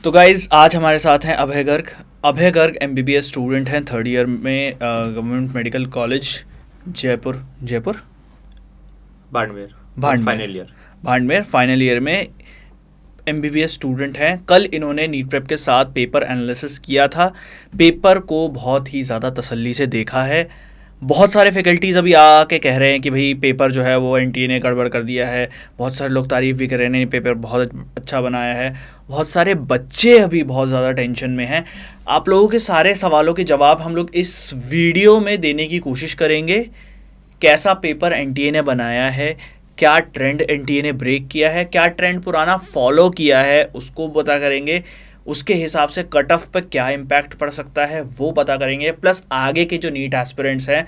तो गाइज आज हमारे साथ हैं अभय गर्ग। अभय गर्ग एमबीबीएस स्टूडेंट हैं, थर्ड ईयर में government medical college Jaipur Barmer final year भांडमेर फाइनल ईयर में एमबीबीएस स्टूडेंट हैं। कल इन्होंने नीट प्रेप के साथ पेपर एनालिसिस किया था। पेपर को बहुत ही ज़्यादा तसल्ली से देखा है। बहुत सारे फैकल्टीज़ अभी आके कह रहे हैं कि भाई पेपर जो है वो एनटीए ने गड़बड़ कर दिया है। बहुत सारे लोग तारीफ़ भी कर रहे हैं, पेपर बहुत अच्छा बनाया है। बहुत सारे बच्चे अभी बहुत ज़्यादा टेंशन में हैं। आप लोगों के सारे सवालों के जवाब हम लोग इस वीडियो में देने की कोशिश करेंगे। कैसा पेपर एनटीए ने बनाया है, क्या ट्रेंड एनटीए ने ब्रेक किया है, क्या ट्रेंड पुराना फॉलो किया है, उसको पता करेंगे। उसके हिसाब से कट ऑफ पे क्या इम्पैक्ट पड़ सकता है वो पता करेंगे। प्लस आगे के जो नीट एस्पिरेंट्स हैं,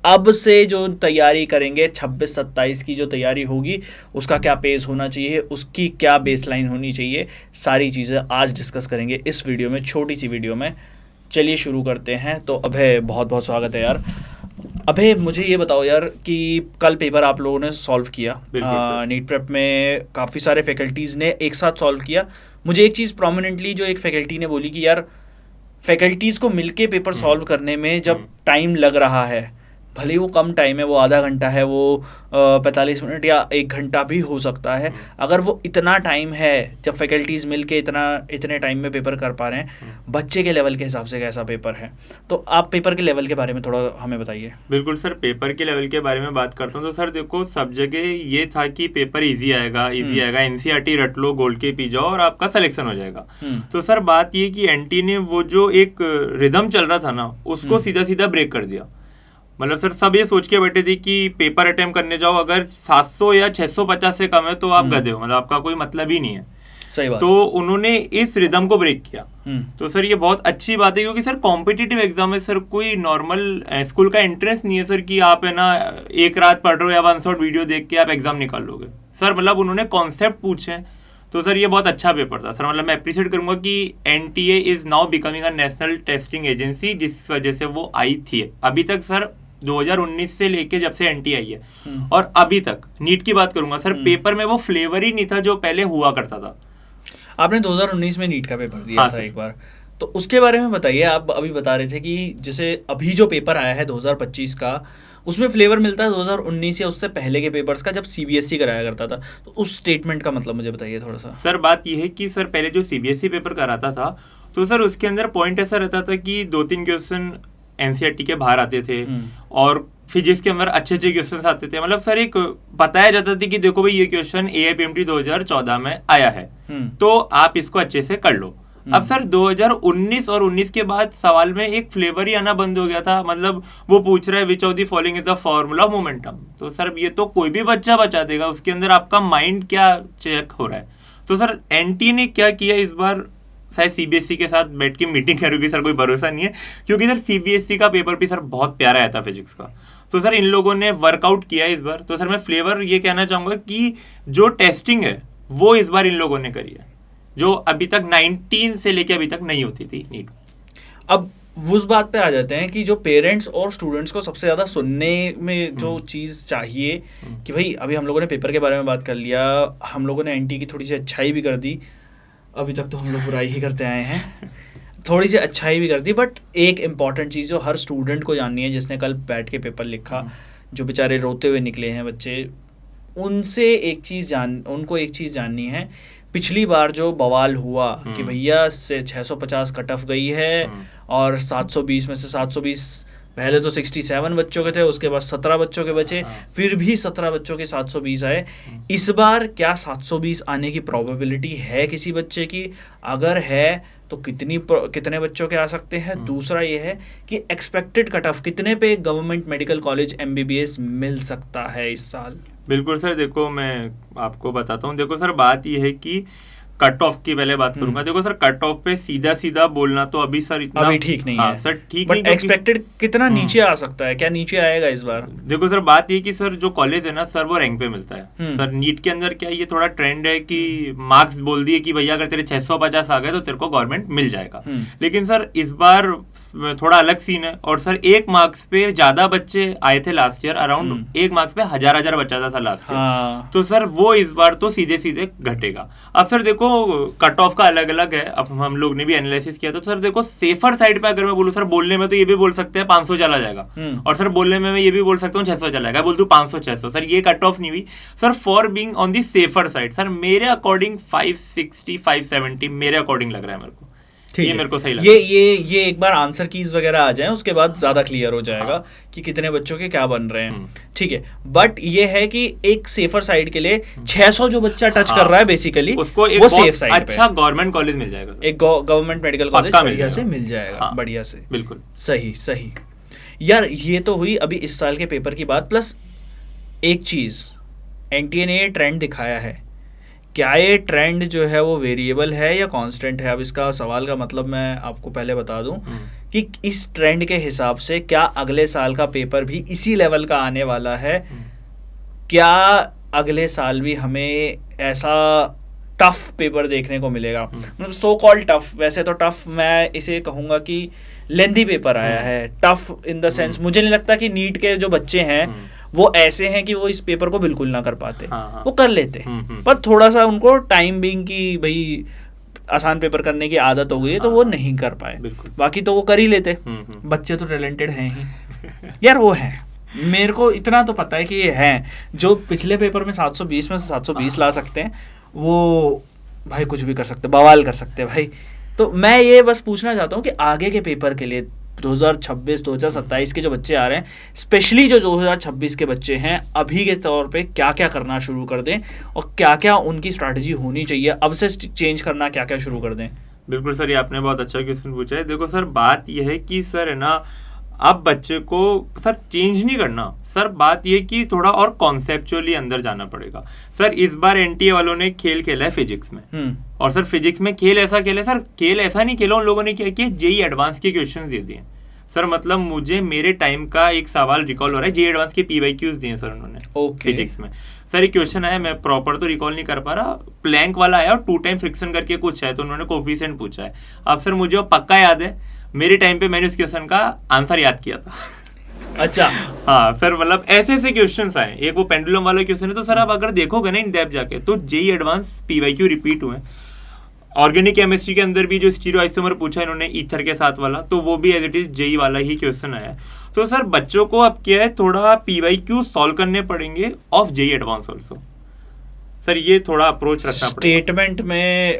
अब से जो तैयारी करेंगे 26-27 की जो तैयारी होगी, उसका क्या पेस होना चाहिए, उसकी क्या बेसलाइन होनी चाहिए, सारी चीज़ें आज डिस्कस करेंगे इस वीडियो में, छोटी सी वीडियो में। चलिए शुरू करते हैं। तो अभय, बहुत बहुत स्वागत है यार। अभय, मुझे ये बताओ यार कि कल पेपर आप लोगों ने सॉल्व किया नीट प्रेप में, काफ़ी सारे फैकल्टीज़ ने एक साथ सॉल्व किया। मुझे एक चीज़ प्रोमिनेंटली जो एक फैकल्टी ने बोली कि यार फैकल्टीज़ को मिलके पेपर सॉल्व करने में जब टाइम लग रहा है, भले ही वो कम टाइम है, वो आधा घंटा है, वो 45 मिनट या 1 घंटा भी हो सकता है, अगर वो इतना टाइम है, जब फैकल्टीज़ मिलके इतने टाइम में पेपर कर पा रहे हैं, बच्चे के लेवल के हिसाब से कैसा पेपर है? तो आप पेपर के लेवल के बारे में थोड़ा हमें बताइए। बिल्कुल सर, पेपर के लेवल के बारे में बात करता हूँ तो सर देखो, सब जगह ये था कि पेपर इजी आएगा, एनसीईआरटी रट लो, गोल्ड के पी जाओ और आपका सिलेक्शन हो जाएगा। तो सर बात ये कि एनटी ने वो जो एक रिदम चल रहा था ना, उसको सीधा सीधा ब्रेक कर दिया। मतलब सर सब ये सोच के बैठे थे कि पेपर अटेम्प्ट करने जाओ, अगर 700 या 650 से कम है तो आप गधे हो, मतलब आपका कोई मतलब ही नहीं है। सही बात। तो उन्होंने इस रिदम को ब्रेक किया। तो सर ये बहुत अच्छी बात है, क्योंकि सर कॉम्पिटिटिव एग्जाम है सर, कोई नॉर्मल स्कूल का एंट्रेंस नहीं है सर कि आप है ना एक रात पढ़ रहे हो या 1 शॉट वीडियो देख के आप एग्जाम निकाल लोगे। सर मतलब उन्होंने कॉन्सेप्ट पूछे, तो सर ये बहुत अच्छा पेपर था सर। मतलब मैं अप्रिशिएट करूंगा कि NTA is now becoming a national testing agency, जिस वजह से वो आई थी। अभी तक सर 2019 से लेके जब से एनटी आई है और अभी तक नीट की बात करूंगा सर, पेपर में वो फ्लेवर ही नहीं था जो पहले हुआ करता था। आपने 2019 में नीट का पेपर दिया था एक बार, तो उसके बारे में बताइए। आप अभी बता रहे थे कि जैसे अभी जो पेपर आया है 2025 का, उसमें फ्लेवर मिलता है 2019 या उससे पहले के पेपर्स का, जब सीबीएसई कराया करता था। तो उस स्टेटमेंट का मतलब मुझे बताइए थोड़ा सा। सर बात यह है कि सर पहले जो सीबीएसई पेपर कराता था, तो सर उसके अंदर पॉइंट ऐसा रहता था कि 2-3 क्वेश्चन एनसीईआरटी के बाहर आते थे और फिजिक्स के अंदर अच्छे क्वेश्चंस आते थे। मतलब सर एक बताया जाता था कि देखो भाई ये क्वेश्चन एआईपीएमटी 2014 में आया है, तो आप इसको अच्छे से कर लो। अब सर 2019 और 19 के बाद सवाल में एक फ्लेवर ही आना बंद हो गया था। मतलब वो पूछ रहा है which of the following is the formula of momentum. तो सर ये तो कोई भी बच्चा बचा देगा, उसके अंदर आपका माइंड क्या चेक हो रहा है। तो सर एनटी ने क्या किया इस बार, शायद सीबीएसई के साथ बैठ के मीटिंग करूंगी सर, कोई भरोसा नहीं है, क्योंकि सर सीबीएसई का पेपर भी सर बहुत प्यारा आया था फिजिक्स का। तो सर इन लोगों ने वर्कआउट किया इस बार। तो सर मैं फ्लेवर ये कहना चाहूंगा कि जो टेस्टिंग है वो इस बार इन लोगों ने करी है, जो अभी तक 19 से लेके अभी तक नहीं होती थी नीट। अब उस बात पे आ जाते हैं कि जो पेरेंट्स और स्टूडेंट्स को सबसे ज़्यादा सुनने में जो चीज़ चाहिए कि भाई अभी हम लोगों ने पेपर के बारे में बात कर लिया, हम लोगों ने एनटी की थोड़ी सी अच्छाई भी कर दी, अभी तक तो हम लोग बुराई ही करते आए हैं, थोड़ी सी अच्छाई भी कर दी, बट एक इम्पॉर्टेंट चीज़ जो हर स्टूडेंट को जाननी है, जिसने कल बैठ के पेपर लिखा, जो बेचारे रोते हुए निकले हैं बच्चे, उनको एक चीज़ जाननी है। पिछली बार जो बवाल हुआ कि भैया से 650 कट ऑफ गई है और 720 में से 720, पहले तो 67 बच्चों के थे, उसके बाद 17 बच्चों के बचे, फिर भी 17 बच्चों के 720 आए। इस बार क्या 720 आने की प्रोबेबिलिटी है किसी बच्चे की? अगर है तो कितने बच्चों के आ सकते हैं? दूसरा ये है कि एक्सपेक्टेड कट ऑफ कितने पे गवर्नमेंट मेडिकल कॉलेज एमबीबीएस मिल सकता है इस साल? बिल्कुल सर, देखो मैं आपको बताता हूँ। देखो सर बात ये है कि कट ऑफ की पहले बात करूंगा। देखो सर कट ऑफ पे सीधा सीधा बोलना तो अभी सर इतना अभी ठीक नहीं है सर, ठीक नहीं। एक्सपेक्टेड कितना नीचे आ सकता है? क्या नीचे आएगा इस बार? देखो सर बात ये कि सर जो कॉलेज है ना सर, वो रैंक पे मिलता है। सर नीट के अंदर क्या ये थोड़ा ट्रेंड है कि मार्क्स बोल दिए कि भैया अगर तेरे 650 आ गए तो तेरे को गवर्नमेंट मिल जाएगा। लेकिन सर इस बार थोड़ा अलग सीन है। और सर 1 मार्क्स पे ज्यादा बच्चे आए थे लास्ट ईयर, अराउंड 1 मार्क्स पे हजार बच्चा था सर लास्ट ईयर। हाँ। तो सर वो इस बार तो सीधे सीधे घटेगा। अब सर देखो कट ऑफ का अलग अलग है, अब हम लोग ने भी एनालिसिस किया। तो सर देखो सेफर साइड पे अगर मैं बोलूँ सर, बोलने में तो ये भी बोल सकते हैं 500 चला जाएगा, और सर बोलने में मैं ये भी बोल सकता हूँ 600 चला जाएगा, बोल दूँ 500-600, सर ये कट ऑफ नहीं हुई sir. For being on the safer side sir मेरे अकॉर्डिंग 560-570 मेरे अकॉर्डिंग लग रहा है मेरे को, ये मेरे को सही लगा। ये एक बार आंसर कीज वगैरह आ जाएं, उसके बाद ज्यादा क्लियर हो जाएगा हाँ। कि कितने बच्चों के क्या बन रहे हैं। ठीक है, बट ये है कि एक सेफर साइड के लिए 600 जो बच्चा टच कर रहा है बेसिकली उसको एक वो सेफ साइड अच्छा गवर्नमेंट कॉलेज मिल जाएगा, एक गवर्नमेंट मेडिकल कॉलेज बढ़िया से मिल जाएगा। हाँ, बढ़िया से, बिल्कुल सही यार। ये तो हुई अभी इस साल के पेपर की बात। प्लस एक चीज एनटीए ने ट्रेंड दिखाया है, क्या ये ट्रेंड जो है वो वेरिएबल है या कांस्टेंट है? अब इसका सवाल का मतलब मैं आपको पहले बता दूं कि इस ट्रेंड के हिसाब से क्या अगले साल का पेपर भी इसी लेवल का आने वाला है? क्या अगले साल भी हमें ऐसा टफ पेपर देखने को मिलेगा? मतलब सो कॉल्ड टफ, वैसे तो टफ मैं इसे कहूँगा कि लेंदी पेपर आया है। टफ इन द सेंस मुझे नहीं लगता कि नीट के जो बच्चे हैं वो ऐसे हैं कि वो इस पेपर को बिल्कुल ना कर पाते। वो कर लेते, पर थोड़ा सा उनको टाइम बिंग की भाई आसान पेपर करने की आदत हो गई है, तो वो नहीं कर पाए। बाकी तो वो कर ही लेते। बच्चे तो टैलेंटेड हैं ही यार, वो हैं। मेरे को इतना तो पता है कि ये हैं जो पिछले पेपर में 720 में से 720 ला सकते हैं, वो भाई कुछ भी कर सकते, बवाल कर सकते हैं भाई। तो मैं ये बस पूछना चाहता हूँ कि आगे के पेपर के लिए 2026 2027 के जो बच्चे आ रहे हैं, स्पेशली जो 2026 के बच्चे हैं, अभी के तौर पे क्या क्या करना शुरू कर दें और क्या क्या उनकी स्ट्रैटेजी होनी चाहिए, अब से चेंज करना क्या क्या शुरू कर दें? बिल्कुल सर, ये आपने बहुत अच्छा क्वेश्चन पूछा है। देखो सर बात ये है कि सर है ना, अब बच्चे को सर चेंज नहीं करना सर, बात ये कि थोड़ा और कॉन्सेप्चुअली अंदर जाना पड़ेगा। सर इस बार एनटीए वालों ने खेल खेला है फिजिक्स में, और सर फिजिक्स में खेल ऐसा खेला है सर, खेल ऐसा नहीं खेला उन लोगों ने क्या कि जेई एडवांस के क्वेश्चंस दे दिए सर। मतलब मुझे मेरे टाइम का एक सवाल रिकॉल हो रहा है, जेई एडवांस के पीवाईक्यूज दिए सर उन्होंने फिजिक्स में। सर एक क्वेश्चन आया, मैं प्रॉपर तो रिकॉल नहीं कर पा रहा, प्लैंक वाला आया और 2 टाइम फ्रिक्शन करके कुछ है, तो उन्होंने कोफिशिएंट पूछा है। अब सर मुझे वो पक्का याद है, मेरे टाइम पे मैंने उस क्वेश्चन का आंसर याद किया था। अच्छा हाँ सर, मतलब ऐसे ऐसे क्वेश्चंस आए। एक वो पेंडुलम वाला क्वेश्चन है, तो सर आप अगर देखोगे ना इन डेप्थ जाके, तो जेई एडवांस पीवाईक्यू रिपीट हुए। ऑर्गेनिक केमिस्ट्री के अंदर भी जो स्टीरियो आइसोमर पूछा इन्होंने ईथर के साथ वाला, तो वो भी एज इट इज जेई वाला ही क्वेश्चन आया। तो सर बच्चों को अब क्या है, थोड़ा पीवाईक्यू सॉल्व करने पड़ेंगे of JEE advance also. Sir ये थोड़ा अप्रोच रखना पड़ेगा। स्टेटमेंट में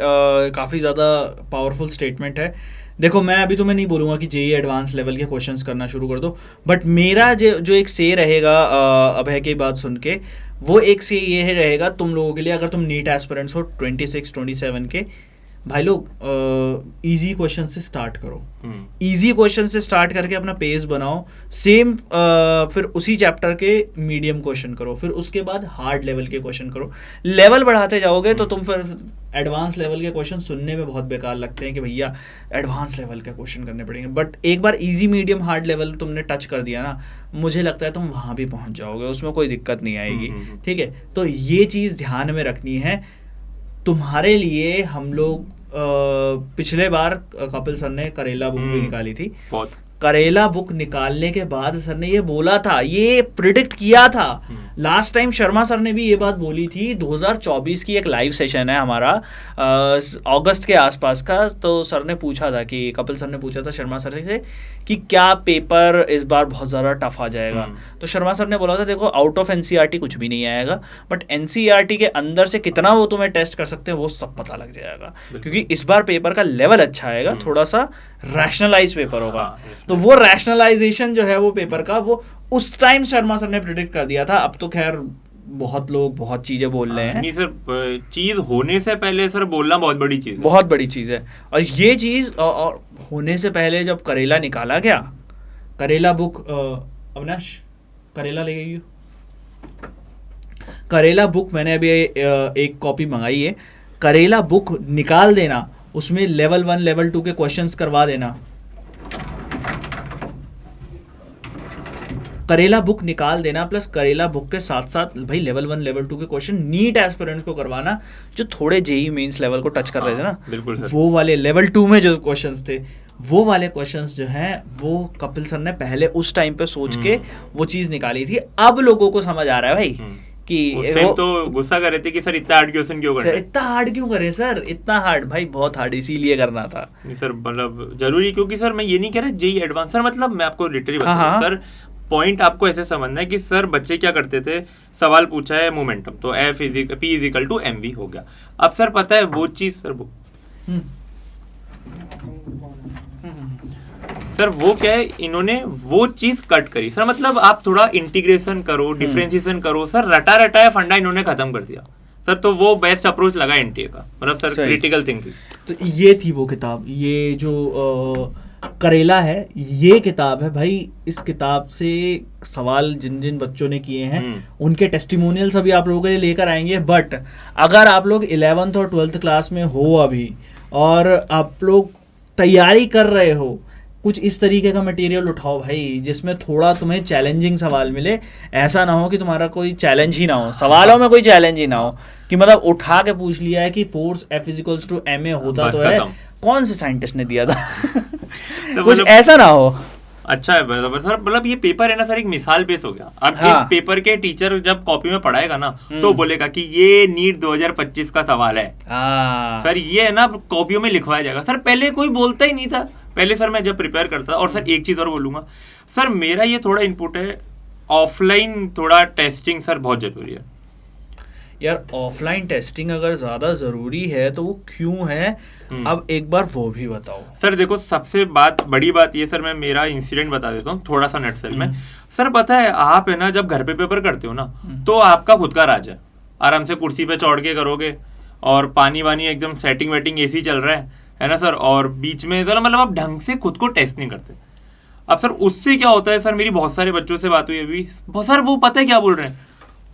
काफ़ी ज़्यादा पावरफुल स्टेटमेंट है। देखो मैं अभी तुम्हें नहीं बोलूँगा कि जेई एडवांस लेवल के क्वेश्चंस करना शुरू कर दो, बट मेरा जो एक से रहेगा अभय की बात सुन के, वो एक से ये रहेगा तुम लोगों के लिए, अगर तुम नीट एस्पिरेंट्स हो 26-27 के भाई लोग, इजी क्वेश्चन से स्टार्ट करो। इजी क्वेश्चन से स्टार्ट करके अपना पेज बनाओ। सेम फिर उसी चैप्टर के मीडियम क्वेश्चन करो, फिर उसके बाद हार्ड लेवल के क्वेश्चन करो। लेवल बढ़ाते जाओगे तो तुम फिर एडवांस लेवल के क्वेश्चन सुनने में बहुत बेकार लगते हैं कि भैया एडवांस लेवल का क्वेश्चन करने पड़ेंगे, बट एक बार इजी मीडियम हार्ड लेवल तुमने टच कर दिया ना, मुझे लगता है तुम वहाँ भी पहुँच जाओगे, उसमें कोई दिक्कत नहीं आएगी। ठीक है, तो ये चीज़ ध्यान में रखनी है तुम्हारे लिए। हम लोग पिछले बार कपिल सर ने करेला बुक भी निकाली थी। करेला बुक निकालने के बाद सर ने ये बोला था, ये प्रिडिक्ट किया था लास्ट टाइम। शर्मा सर ने भी ये बात बोली थी। 2024 की एक लाइव सेशन है हमारा अगस्त के आसपास का, तो सर ने पूछा था कि कपिल सर ने पूछा था शर्मा सर से कि क्या पेपर इस बार बहुत ज़्यादा टफ आ जाएगा। तो शर्मा सर ने बोला था देखो आउट ऑफ एनसीईआरटी कुछ भी नहीं आएगा, बट एनसीईआरटी के अंदर से कितना वो तुम्हें टेस्ट कर सकते हैं वो सब पता लग जाएगा, क्योंकि इस बार पेपर का लेवल अच्छा आएगा, थोड़ा सा रैशनलाइज पेपर होगा। तो वो रैशनलाइजेशन जो है वो पेपर का, वो उस टाइम शर्मा सर ने प्रेडिक्ट कर दिया था। अब तो खैर बहुत लोग बहुत चीजें बोल रहे हैं। नहीं सर, चीज होने से पहले सर बोलना बहुत बड़ी चीज है, बहुत बड़ी चीज है। और ये चीज और होने से पहले जब करेला निकाला गया, करेला बुक, अविनाश करेला ले गई, करेला बुक मैंने अभी एक कॉपी मंगाई है। करेला बुक निकाल देना, उसमें लेवल 1 लेवल 2 के क्वेश्चंस करवा देना। करेला बुक निकाल देना, प्लस करेला बुक के साथ साथ भाई लेवल 1 लेवल 2 के क्वेश्चन नीट एस्पिरेंट्स को करवाना, जो थोड़े जेई मेंस लेवल को टच कर रहे थे ना, बिल्कुल सर। वो वाले लेवल 2 में जो क्वेश्चंस थे वो वाले क्वेश्चंस जो हैं वो कपिल सर ने पहले उस टाइम पे सोच के वो चीज़ निकाली थी। अब लोगों को समझ आ रहा है भाई कि उस टाइम तो गुस्सा कर रहे थे कि सर इतना हार्ड क्वेश्चन क्यों कर रहे हैं, इतना हार्ड क्यों करे सर, इतना हार्ड भाई, बहुत हार्ड इसीलिए करना था। नहीं सर मतलब जरूरी, क्योंकि सर मैं ये नहीं कह रहा जेई एडवांस सर, मतलब मैं आपको लिटरली बता रहा हूं सर, पॉइंट आपको ऐसे समझना है कि सर बच्चे क्या करते थे, सवाल पूछा है मोमेंटम तो P इजिकल टू mv हो गया। अब सर पता है वो चीज सर वो क्या है, इन्होंने वो चीज कट करी सर, मतलब आप थोड़ा इंटीग्रेशन करो, डिफरेंशिएशन करो सर, रटा रटाया फंडा इन्होंने खत्म कर दिया सर, तो वो बेस्ट अप्रोच लगा एनटीए का, मतलब सर क्रिटिकल थिंकिंग। तो ये थी वो किताब, ये जो करेला है ये किताब है भाई। इस किताब से सवाल जिन जिन बच्चों ने किए हैं उनके टेस्टिमोनियल्स अभी आप लोगों के लिए लेकर आएंगे। बट अगर आप लोग 11th और 12th क्लास में हो अभी और आप लोग तैयारी कर रहे हो, कुछ इस तरीके का मटेरियल उठाओ भाई जिसमें थोड़ा तुम्हें चैलेंजिंग सवाल मिले। ऐसा ना हो कि तुम्हारा कोई चैलेंज ही ना हो, सवालों में कोई चैलेंज ही ना हो कि मतलब उठा के पूछ लिया है कि फोर्स F = ma होता तो है, कौन से साइंटिस्ट ने दिया था तो कुछ ऐसा ना हो। अच्छा है सर, मतलब ये पेपर है ना सर एक मिसाल पेश हो गया। अब इस पेपर के टीचर जब कॉपी में पढ़ाएगा ना तो बोलेगा कि ये नीट 2025 का सवाल है सर, ये है ना कॉपियों में लिखवाया जाएगा सर। पहले कोई बोलता ही नहीं था, पहले सर मैं जब प्रिपेयर करता था। और सर एक चीज और बोलूंगा सर, मेरा ये थोड़ा इनपुट है, ऑफलाइन थोड़ा टेस्टिंग सर बहुत जरूरी है यार। ऑफलाइन टेस्टिंग अगर ज्यादा जरूरी है तो वो क्यों है, अब एक बार वो भी बताओ सर। देखो सबसे बड़ी बात ये सर, मैं मेरा इंसिडेंट बता देता हूँ थोड़ा सा नटसेल में। सर पता है आप है ना जब घर पे पेपर करते हो ना तो आपका खुद का राज है, आराम से कुर्सी पे चढ़ के करोगे और पानी वानी एकदम सेटिंग वेटिंग एसी चल रहा है ना सर, और बीच में मतलब आप ढंग से खुद को टेस्ट नहीं करते। अब सर उससे क्या होता है सर, मेरी बहुत सारे बच्चों से बात हुई अभी, बहुत सारे वो पता है क्या बोल रहे हैं।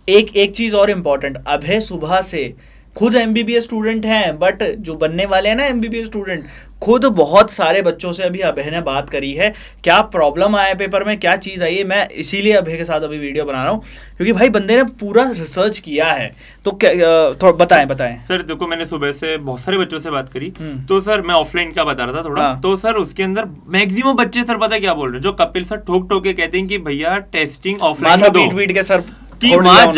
एक चीज और इम्पोर्टेंट, अभय सुबह से खुद MBBS स्टूडेंट हैं, बट जो बनने वाले हैं ना MBBS स्टूडेंट, खुद बहुत सारे बच्चों से अभी अभय ने बात करी है, क्या प्रॉब्लम आया पेपर में, क्या चीज़ आई है। मैं इसीलिए अभय के साथ अभी वीडियो बना रहा हूँ क्योंकि भाई बंदे ने पूरा रिसर्च किया है। तो थोड़ा बताएं सर। देखो मैंने सुबह से बहुत सारे बच्चों से बात करी, तो सर मैं ऑफलाइन का बता रहा था थोड़ा। तो सर उसके अंदर मैक्सिमम बच्चे सर पता है क्या बोल रहे हैं, जो कपिल सर ठोक ठोक के कहते हैं कि भैया टेस्टिंग ऑफलाइन पीट के सर वहां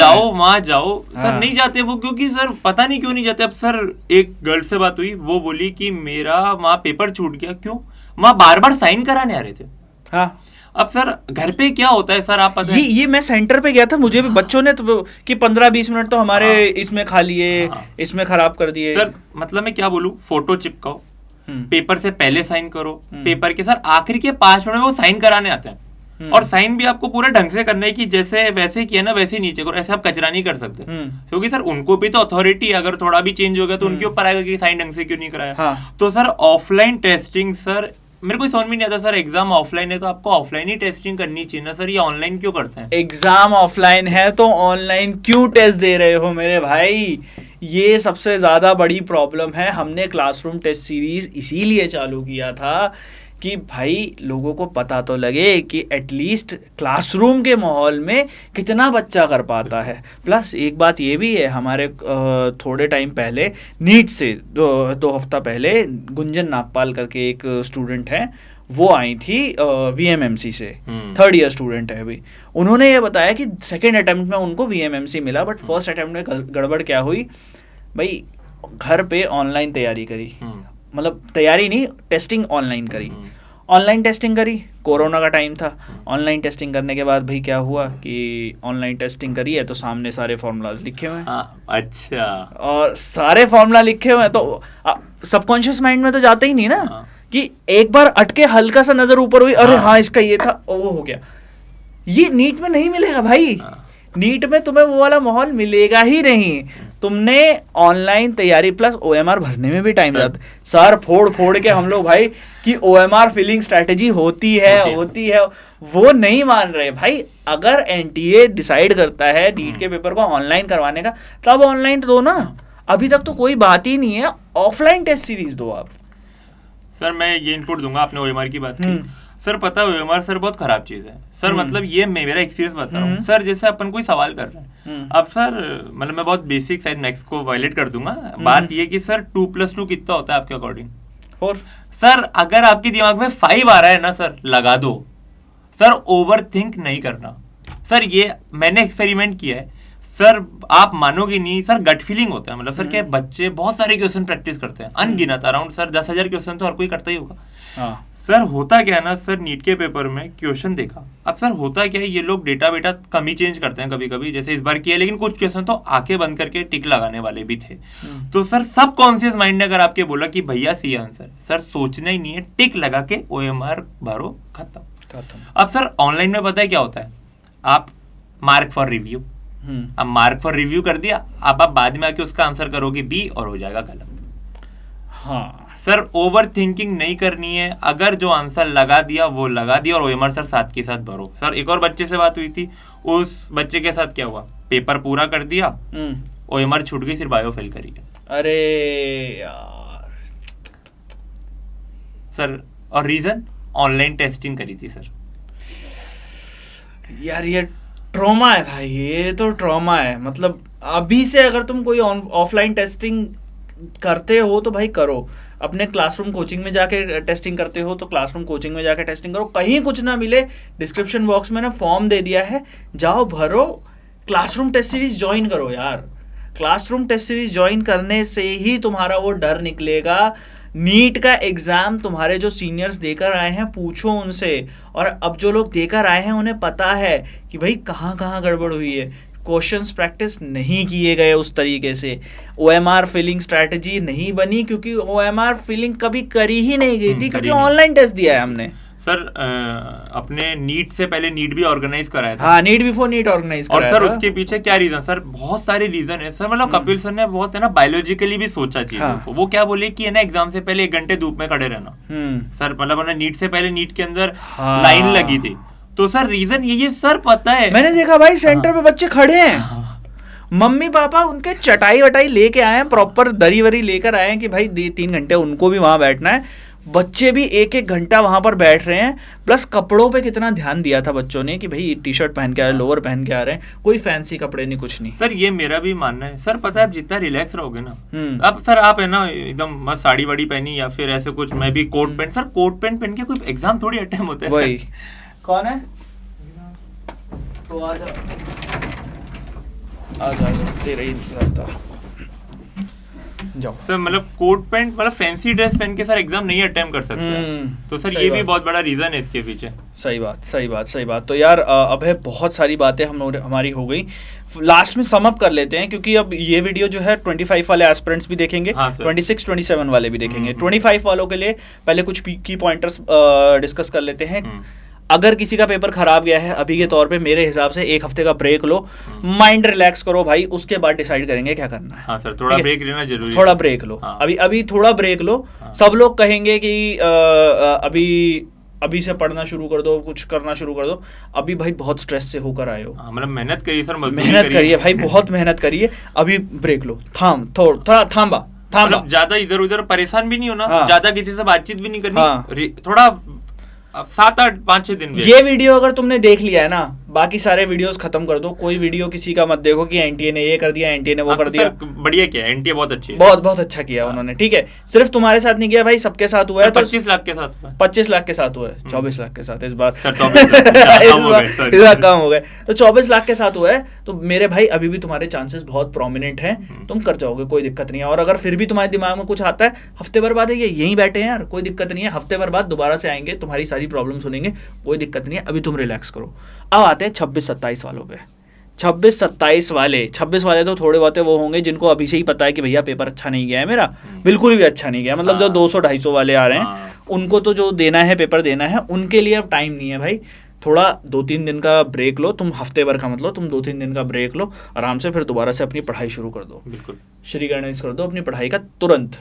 जाओ सर, नहीं जाते वो, क्योंकि सर पता नहीं क्यों नहीं जाते। अब सर एक गर्ल से बात हुई, वो बोली कि मेरा वहां पेपर छूट गया। क्यों? वहां बार बार साइन कराने आ रहे थे। हाँ। अब सर घर पे क्या होता है सर, आप पता है ये मैं सेंटर पे गया था, मुझे भी बच्चों ने तो कि 15-20 मिनट तो हमारे इसमें खा लिए, इसमें खराब कर दिए। सर मतलब मैं क्या बोलूं, फोटो चिपकाओ, पेपर से पहले साइन करो, पेपर के सर आखिरी के 5 मिनट में वो साइन कराने आते हैं। और साइन भी आपको पूरा ढंग से करना है कि जैसे वैसे किया ना वैसे नीचे करो, ऐसे आप कचरा नहीं कर सकते, क्योंकि सर उनको भी तो अथॉरिटी, अगर थोड़ा भी चेंज हो गया तो उनके ऊपर आएगा कि साइन ढंग से क्यों नहीं कराया। तो सर ऑफलाइन टेस्टिंग सर मेरे को समझ में नहीं आता सर, एग्जाम ऑफलाइन है तो आपको ऑफलाइन ही टेस्टिंग करनी चाहिए ना सर, ये ऑनलाइन क्यों करते हैं? एग्जाम ऑफलाइन है तो ऑनलाइन क्यों टेस्ट दे रहे हो मेरे भाई? ये सबसे ज़्यादा बड़ी प्रॉब्लम है। हमने क्लासरूम टेस्ट सीरीज इसीलिए चालू किया था कि भाई लोगों को पता तो लगे कि एटलीस्ट क्लासरूम के माहौल में कितना बच्चा कर पाता है। प्लस एक बात ये भी है, हमारे थोड़े टाइम पहले नीट से 2 हफ्ता पहले गुंजन नागपाल करके एक स्टूडेंट है, वो आई थी VMMC से, 3rd ईयर स्टूडेंट है अभी। उन्होंने ये बताया कि सेकेंड अटेम्प्ट में उनको VMMC मिला, बट फर्स्ट अटेम्प्ट में गड़बड़ क्या हुई भाई, घर पे ऑनलाइन तैयारी करी, मतलब तैयारी नहीं, टेस्टिंग ऑनलाइन करी। ऑनलाइन टेस्टिंग करी, कोरोना का टाइम था। ऑनलाइन टेस्टिंग करने के बाद भाई क्या हुआ कि ऑनलाइन टेस्टिंग करी है तो सामने सारे फॉर्मूलाज लिखे हुए हैं। अच्छा। और सारे फॉर्मूला लिखे हुए हैं तो सबकॉन्शियस माइंड में तो जाते ही नहीं ना कि एक बार अटके हल्का सा नजर ऊपर हुई, अरे हाँ इसका ये था, वो हो गया। ये नीट में नहीं मिलेगा भाई, नीट में तुम्हें वो वाला माहौल मिलेगा ही नहीं। तुमने ऑनलाइन तैयारी प्लस OMR भरने में भी टाइम जाता है। सर फोड़ के हम लोग भाई कि OMR फिलिंग स्ट्रैटेजी होती है, वो नहीं मान रहे भाई। अगर NTA डिसाइड करता है नीट के पेपर को ऑनलाइन करवाने का, तब ऑनलाइन दो ना। अभी तक तो कोई बात ही नहीं है, ऑफलाइन टेस्ट सीरीज दो आप। सर मैं ये इनपुट दूंगा, आपने OMR की बात की सर, पता है OMR सर बहुत खराब चीज है सर। मतलब ये मैं मेरा एक्सपीरियंस बता रहा हूँ सर। जैसे अपन कोई सवाल कर रहे हैं, अब सर मतलब मैं बहुत बेसिक शायद मैथ्स को वायलेट कर दूंगा। बात ये कि सर 2 + 2 कितना होता है आपके अकॉर्डिंग? 4। सर अगर आपके दिमाग में 5 आ रहा है ना सर, लगा दो सर, ओवर थिंक नहीं करना सर। ये मैंने एक्सपेरिमेंट किया है सर, आप मानोगे नहीं सर, गट फीलिंग होता है। मतलब सर क्या बच्चे बहुत सारे क्वेश्चन प्रैक्टिस करते हैं, अनगिनत, अराउंड सर 10,000 क्वेश्चन तो हर कोई करता ही होगा। हाँ। सर होता क्या है ना सर, नीट के पेपर में क्वेश्चन देखा, अब सर होता क्या है, ये लोग डेटा बेटा कम ही चेंज करते हैं कभी कभी, जैसे इस बार किया, लेकिन कुछ क्वेश्चन तो आंखें बंद करके टिक लगाने वाले भी थे। तो सर सब कॉन्शियस माइंड ने अगर आपके बोला कि भैया सी आंसर, सर सोचना ही नहीं है, टिक लगा के OMR भरो, खत्म। अब सर ऑनलाइन में पता है क्या होता है, आप मार्क फॉर रिव्यू, अब मार्क फॉर रिव्यू कर दिया, अब आप बाद में आके उसका आंसर करोगे B और हो जाएगा गलत। हाँ सर ओवर थिंकिंग नहीं करनी है, अगर जो आंसर लगा दिया वो लगा दिया, और OMR सर साथ के साथ भरो। सर एक और बच्चे से बात हुई थी, उस बच्चे के साथ क्या हुआ, पेपर पूरा कर दिया, OMR छूट गई, सिर्फ बायो फेल करी है। अरे यार सर और रीजन, ऑनलाइन टेस्टिंग करी थी सर। यार ये ट्रॉमा है भाई, ये तो ट्रॉमा है। मतलब अभी से अगर तुम कोई ऑफलाइन टेस्टिंग करते हो तो भाई करो, अपने क्लासरूम कोचिंग में जाके टेस्टिंग करते हो तो क्लासरूम कोचिंग में जाके टेस्टिंग करो। कहीं कुछ ना मिले, डिस्क्रिप्शन बॉक्स में ना फॉर्म दे दिया है, जाओ भरो, क्लासरूम टेस्ट सीरीज ज्वाइन करो यार। क्लासरूम टेस्ट सीरीज ज्वाइन करने से ही तुम्हारा वो डर निकलेगा। नीट का एग्ज़ाम तुम्हारे जो सीनियर्स देकर आए हैं, पूछो उनसे, और अब जो लोग देकर आए हैं उन्हें पता है कि भाई कहाँ कहाँ गड़बड़ हुई है। क्वेश्चंस प्रैक्टिस नहीं किए गए उस तरीके से, OMR फिलिंग स्ट्रैटेजी नहीं बनी, क्योंकि OMR फिलिंग कभी करी ही नहीं गई थी, क्योंकि ऑनलाइन टेस्ट दिया है हमने। सर अपने नीट से पहले नीट भी ऑर्गेनाइज कराया था। हाँ, नीट बिफोर नीट ऑर्गेनाइज कराया था। और सर था। उसके पीछे क्या रीजन, सर बहुत सारे रीजन है सर। मतलब कपिल सर ने बहुत है ना बायोलॉजिकली भी सोचा चीजों को। वो क्या बोले कि है ना एग्जाम से पहले 1 घंटे धूप में खड़े रहना। सर मतलब नीट से पहले नीट के अंदर लाइन लगी थी, तो सर रीजन ये सर पता है, मैंने देखा भाई सेंटर पे बच्चे खड़े हैं, मम्मी पापा उनके चटाई वटाई लेके आए हैं, प्रॉपर दरी वरी लेकर आए हैं कि भाई 3 घंटे उनको भी वहां बैठना है। बच्चे भी 1-1 घंटा वहां पर बैठ रहे हैं। प्लस कपड़ों पे कितना ध्यान दिया था बच्चों ने कि भाई टी-शर्ट पहन के आ रहे हैं, लोअर पहन के आ रहे हैं, कोई फैंसी कपड़े नहीं, कुछ नहीं। सर ये मेरा भी मानना है सर, पता है आप जितना रिलैक्स रहोगे ना, अब सर आप है ना एकदम मस्त साड़ी वाड़ी पहनी या फिर ऐसे कुछ, मैं भी coat pant, sir coat pant पहन के कोई एग्जाम थोड़ी अटेम्प्ट होता है। वही कौन है तो आ जा तेरा ही इंतजार था, जाओ। सर मतलब कोट पैंट मतलब फैंसी ड्रेस पहन के सर एग्जाम नहीं अटेम्प्ट कर सकते, तो सर ये भी बहुत बड़ा रीजन है इसके पीछे। सही बात। तो यार अब है, बहुत सारी बातें हमारी हो गई, लास्ट में सम अप कर लेते हैं, क्योंकि अब ये वीडियो जो है 25 वाले एस्पिरेंट्स भी देखेंगे, 26-27 वाले भी देखेंगे। 25 वालों के लिए पहले कुछ की पॉइंटर्स डिस्कस कर लेते हैं। अगर किसी का पेपर खराब गया है अभी के तौर पे, मेरे हिसाब से 1 हफ्ते का ब्रेक लो, माइंड रिलैक्स करो भाई, उसके बाद डिसाइड करेंगे क्या करना है। हाँ सर, थोड़ा ब्रेक लेना जरूरी है। थोड़ा ब्रेक लो। हाँ। अभी थोड़ा ब्रेक लो। हाँ। सब लोग कहेंगे कि अभी से पढ़ना शुरू कर दो, कुछ करना शुरू कर दो। अभी भाई बहुत स्ट्रेस से होकर आए हो, मतलब मेहनत करिए सर, मेहनत करिए भाई, बहुत मेहनत करिए। अभी ब्रेक लो, थोड़ा थांबा, ज्यादा इधर उधर परेशान भी नहीं होना। हाँ। ज्यादा किसी से बातचीत भी नहीं करनी। हाँ। थोड़ा 7-8 5-6 दिन। ये वीडियो अगर तुमने देख लिया है ना, बाकी सारे वीडियोस खत्म कर दो। कोई वीडियो किसी का मत देखो कि एनटीए ने ये कर दिया, एनटीए ने वो कर दिया। बढ़िया किया, एनटीए बहुत अच्छी है, बहुत अच्छा किया उन्होंने। ठीक है, सिर्फ तुम्हारे साथ नहीं किया भाई, सबके साथ हुआ है। 25 लाख के साथ हुआ है, 25 लाख के साथ हुआ है, 24 लाख के साथ इस बार इस बार कम हो गए, तो 24 लाख के साथ हुआ है। तो मेरे भाई अभी भी तुम्हारे चांसेस बहुत प्रोमिनेंट हैं, तुम कर जाओगे, कोई दिक्कत नहीं है। और अगर फिर भी तुम्हारे दिमाग में कुछ आता है, हफ्ते भर बाद है, यहीं बैठे हैं यार, कोई दिक्कत नहीं है, हफ्ते भर बाद दोबारा से आएंगे, तुम्हारी सारी प्रॉब्लम सुनेंगे, कोई दिक्कत नहीं है। अभी तुम रिलैक्स करो। अब आते हैं 26-27 वालों पे। 26-27 वाले, 26 वाले तो थोड़े बहुत वो होंगे जिनको अभी से ही पता है कि भैया पेपर अच्छा नहीं गया है मेरा, बिल्कुल भी अच्छा नहीं गया। मतलब जो 200-250 वाले आ रहे हैं, उनको तो जो देना है, पेपर देना है, उनके लिए अब टाइम नहीं है भाई। थोड़ा 2-3 दिन का ब्रेक लो, तुम हफ्ते भर का मतलब तुम 2-3 दिन का ब्रेक लो आराम से, फिर दोबारा से अपनी पढ़ाई शुरू कर दो। बिल्कुल श्री गणेश कर दो अपनी पढ़ाई का तुरंत।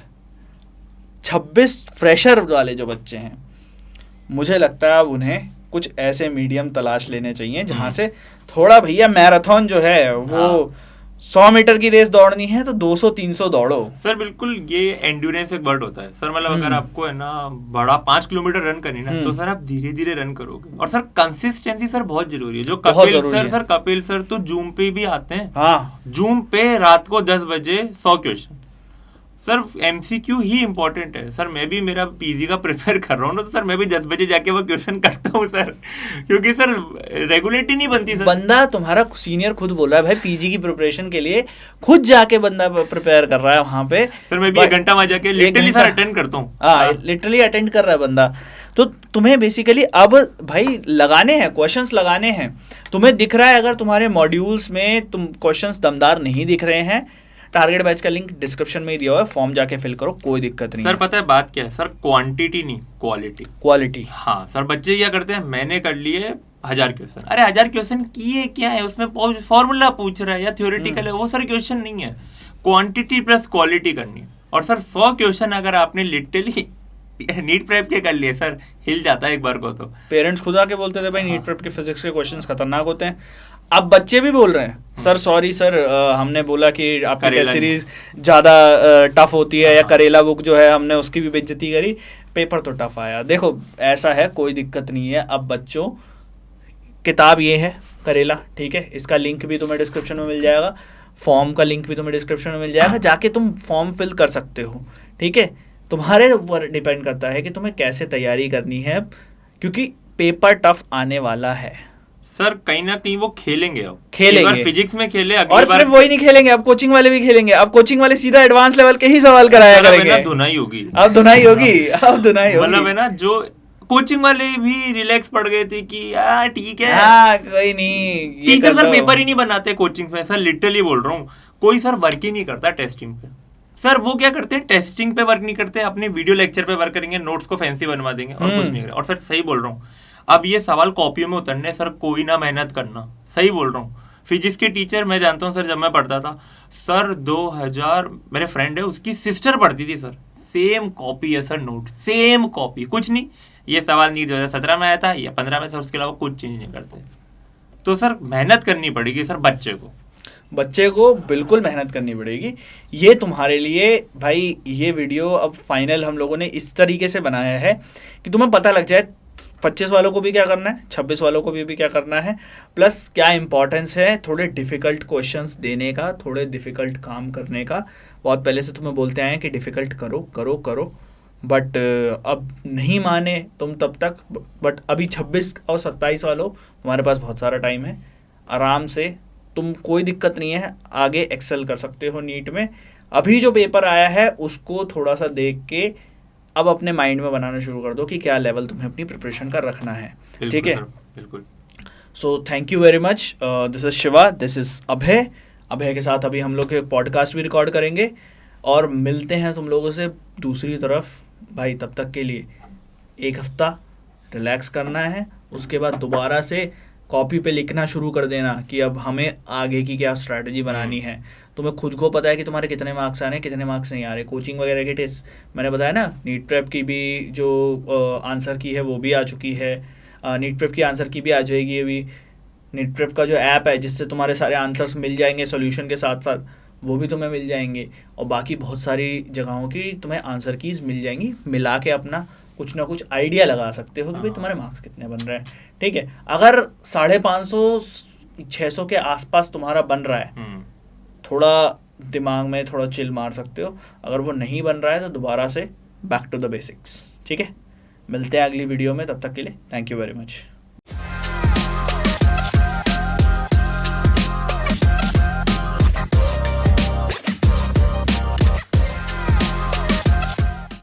26 फ्रेशर वाले जो बच्चे हैं, मुझे लगता है अब उन्हें कुछ ऐसे मीडियम तलाश लेने चाहिए जहाँ से थोड़ा, भैया मैराथन जो है वो 100 मीटर की रेस दौड़नी है तो 200-300 दौड़ो सर। बिल्कुल, ये एंड्योरेंस एक वर्ड होता है सर। मतलब अगर आपको है ना बड़ा 5 किलोमीटर रन करनी ना, तो सर आप धीरे धीरे रन करोगे। और सर कंसिस्टेंसी सर बहुत जरूरी है। जो कपिल सर तो जूम पे भी आते हैं। हाँ, जूम पे रात को 10 बजे 100 क्वेश्चन। सर एमसीक्यू ही इम्पोर्टेंट है सर। मैं भी मेरा पीजी का प्रिपेयर कर रहा हूँ ना, तो सर मैं भी 10 बजे जाके वो क्वेश्चन करता हूँ सर, क्योंकि सर रेगुलेटरी नहीं बनती सर। बंदा तुम्हारा सीनियर खुद बोल रहा है भाई पीजी की प्रिपरेशन के लिए खुद जाके बंदा प्रिपेयर कर रहा है वहां पे। सर मैं भी 1 घंटा वहां जाके लिटरली सर अटेंड करता हूँ। हाँ लिटरली अटेंड कर रहा है बंदा। तो तुम्हें बेसिकली अब भाई लगाने हैं, क्वेश्चंस लगाने हैं। तुम्हें दिख रहा है अगर तुम्हारे मॉड्यूल्स में तुम क्वेश्चंस दमदार नहीं दिख रहे हैं, टारगेट बैच का लिंक डिस्क्रिप्शन में ही दिया हुआ है, फॉर्म जाके फिल करो, कोई दिक्कत नहीं सर। पता है बात क्या है सर, क्वांटिटी नहीं क्वालिटी। क्वालिटी। हाँ सर, बच्चे क्या करते हैं, मैंने कर लिए 1000 क्वेश्चन, अरे 1000 क्वेश्चन किए क्या है उसमें, फॉर्मूला पूछ रहा है या थ्योरेटिकल है, वो सर क्वेश्चन नहीं है। क्वांटिटी प्लस क्वालिटी करनी है। और सर 100 क्वेश्चन अगर आपने लिटरली नीट प्रेप के कर लिए सर, हिल जाता है एक बार को। तो पेरेंट्स खुद आके बोलते थे भाई नीट प्रेप के फिजिक्स के क्वेश्चंस खतरनाक होते हैं। अब बच्चे भी बोल रहे हैं सर सॉरी सर, हमने बोला कि आपकी टेस्ट सीरीज ज़्यादा टफ होती है, या करेला बुक जो है हमने उसकी भी बेइज्जती करी, पेपर तो टफ आया। देखो ऐसा है, कोई दिक्कत नहीं है। अब बच्चों किताब ये है करेला, ठीक है, इसका लिंक भी तुम्हें डिस्क्रिप्शन में मिल जाएगा, फॉर्म का लिंक भी तुम्हें डिस्क्रिप्शन में मिल जाएगा, जाके तुम फॉर्म फिल कर सकते हो, ठीक है। तुम्हारे ऊपर डिपेंड करता है कि तुम्हें कैसे तैयारी करनी है, क्योंकि पेपर टफ आने वाला है सर। कहीं ना कहीं वो खेलेंगे, अब खेलेंगे, फिजिक्स में खेले, और सिर्फ वही नहीं खेलेंगे, अब कोचिंग वाले भी खेलेंगे। अब कोचिंग वाले सीधा एडवांस लेवल के ही सवाल कराया करेंगे। धुनाई होगी, अब धुनाई होगी, अब धुनाई होगी। मतलब है ना, जो कोचिंग वाले भी रिलैक्स पड़ गए थे कि यार ठीक है, हाँ कोई नहीं, टीचर सर पेपर ही नहीं बनाते कोचिंग में सर, लिटरली बोल रहा हूँ। कोई सर वर्क ही नहीं करता टेस्टिंग पे सर। वो क्या करते हैं, टेस्टिंग पे वर्क नहीं करते, अपने वीडियो लेक्चर पे वर्क करेंगे, नोट्स को फैंसी बनवा देंगे और कुछ नहीं करेंगे। और सर सही बोल रहा हूँ, अब ये सवाल कॉपियों में उतरने सर कोई ना मेहनत करना, सही बोल रहा हूँ। फिजिक्स के टीचर मैं जानता हूँ सर, जब मैं पढ़ता था सर 2000, मेरे फ्रेंड है उसकी सिस्टर पढ़ती थी सर, सेम कॉपी है सर, नोट सेम कॉपी, कुछ नहीं। ये सवाल नीट 2017 में आया था या 15 में, सर उसके अलावा कुछ चेंज नहीं करते। तो सर मेहनत करनी पड़ेगी सर, बच्चे को बिल्कुल मेहनत करनी पड़ेगी। ये तुम्हारे लिए भाई, ये वीडियो अब फाइनल हम लोगों ने इस तरीके से बनाया है कि तुम्हें पता लग जाए 25 वालों को भी क्या करना है, 26 वालों को भी क्या करना है, प्लस क्या इंपॉर्टेंस है थोड़े डिफ़िकल्ट क्वेश्चंस देने का, थोड़े डिफ़िकल्ट काम करने का। बहुत पहले से तुम्हें बोलते आए हैं कि डिफ़िकल्ट करो करो करो, बट अब नहीं माने तुम तब तक। बट अभी 26 और 27 वालों, तुम्हारे पास बहुत सारा टाइम है, आराम से तुम, कोई दिक्कत नहीं है, आगे एक्सेल कर सकते हो नीट में। अभी जो पेपर आया है उसको थोड़ा सा देख के अब अपने माइंड में बनाना शुरू कर दो कि क्या लेवल तुम्हें अपनी प्रिपरेशन का रखना है, ठीक है। बिल्कुल। So thank you very much. This is Shiva, this is Abhay. Abhay के साथ अभी हम लोग के पॉडकास्ट भी रिकॉर्ड करेंगे और मिलते हैं तुम लोगों से दूसरी तरफ भाई। तब तक के लिए 1 हफ्ता रिलैक्स करना है, उसके बाद दोबारा से कॉपी पे लिखना शुरू कर देना कि अब हमें आगे की क्या स्ट्रैटेजी बनानी है। तुम्हें खुद को पता है कि तुम्हारे कितने मार्क्स आ रहे हैं, कितने मार्क्स नहीं आ रहे। कोचिंग वगैरह के टेस्ट मैंने बताया ना, नीट प्रेप की भी जो आंसर की है वो भी आ चुकी है, नीट प्रेप की आंसर की भी आ जाएगी अभी। नीट प्रेप का जो ऐप है जिससे तुम्हारे सारे आंसर्स मिल जाएंगे सॉल्यूशन के साथ साथ, वो भी तुम्हें मिल जाएंगे, और बाकी बहुत सारी जगहों की तुम्हें आंसर कीज़ मिल जाएंगी। मिला के अपना कुछ ना कुछ आइडिया लगा सकते हो कि भाई तुम्हारे मार्क्स कितने बन रहे हैं, ठीक है। अगर 550-600 के आसपास तुम्हारा बन रहा है, थोड़ा दिमाग में थोड़ा चिल मार सकते हो। अगर वो नहीं बन रहा है तो दोबारा से बैक टू द बेसिक्स, ठीक है। मिलते हैं अगली वीडियो में, तब तक के लिए थैंक यू वेरी मच।